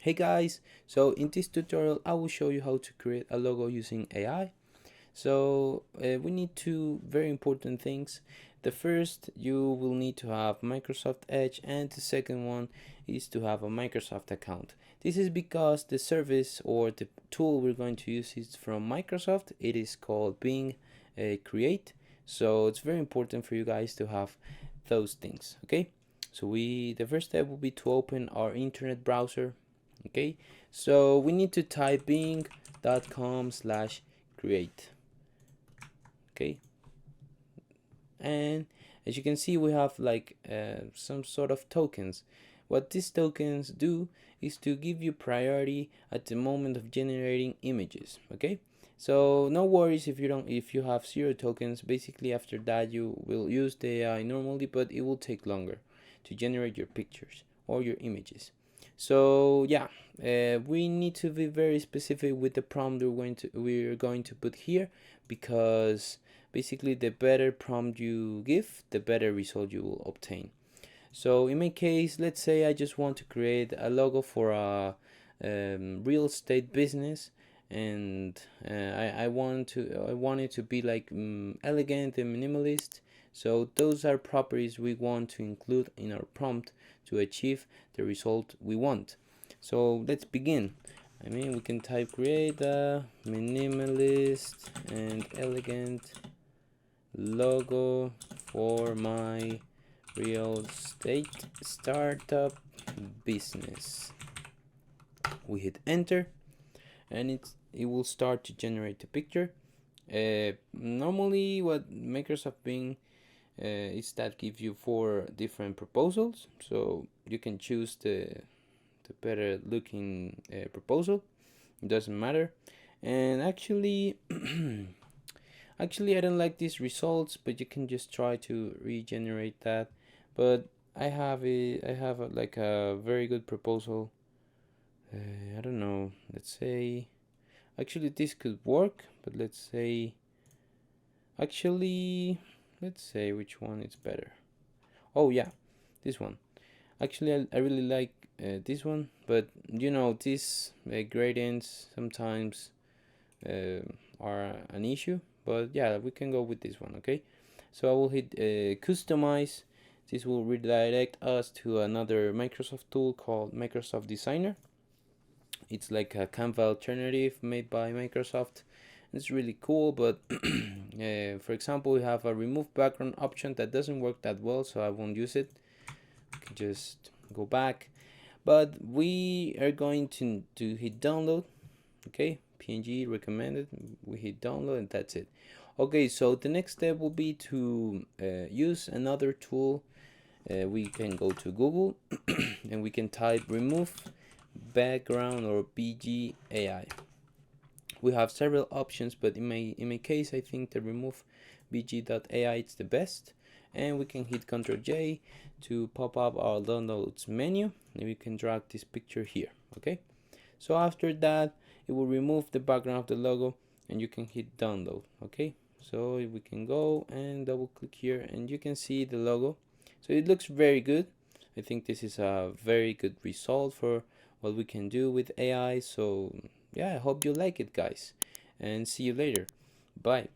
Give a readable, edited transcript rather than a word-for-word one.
Hey guys, so in this tutorial I will show you how to create a logo using AI. We need two very important things. The first, you will need to have Microsoft Edge, and the second one is to have a Microsoft account. This is because the service or the tool we're going to use is from Microsoft. It is called Bing Create. So it's very important for you guys to have those things, okay? The first step will be to open our internet browser. Okay, so we need to type bing.com/create. Okay, and as you can see, we have like some sort of tokens. What these tokens do is to give you priority at the moment of generating images. Okay, so no worries if you have 0 tokens. Basically, after that you will use the AI normally, but it will take longer to generate your pictures or your images. So yeah, we need to be very specific with the prompt we're going to put here, because basically the better prompt you give, the better result you will obtain. So in my case, let's say I just want to create a logo for a real estate business, and I want it to be like elegant and minimalist. So those are properties we want to include in our prompt to achieve the result we want. So let's begin. We can type create a minimalist and elegant logo for my real estate startup business. We hit enter, and it will start to generate the picture. Normally what Microsoft Bing is that gives you 4 different proposals, so you can choose the better looking proposal. It doesn't matter. And actually I don't like these results, but you can just try to regenerate that. But I have like a very good proposal. I don't know, let's say actually this could work, but let's say which one is better. Oh yeah, this one. Actually, I really like this one, but these gradients sometimes are an issue. But yeah, we can go with this one, okay? So I will hit customize. This will redirect us to another Microsoft tool called Microsoft Designer. It's like a Canva alternative made by Microsoft. It's really cool, but for example, we have a remove background option that doesn't work that well, so I won't use it. We can just go back, but we are going to hit download. Okay, PNG recommended. We hit download, and that's it. Okay, so the next step will be to use another tool. We can go to Google and we can type remove background or BGAI. We have several options, but in my case, I think the remove bg.ai is the best. And we can hit Ctrl J to pop up our downloads menu, and we can drag this picture here. Okay, so after that it will remove the background of the logo, and you can hit download. Okay, so we can go and double click here, and you can see the logo. So it looks very good. I think this is a very good result for what we can do with AI. So yeah, I hope you like it, guys, and see you later. Bye.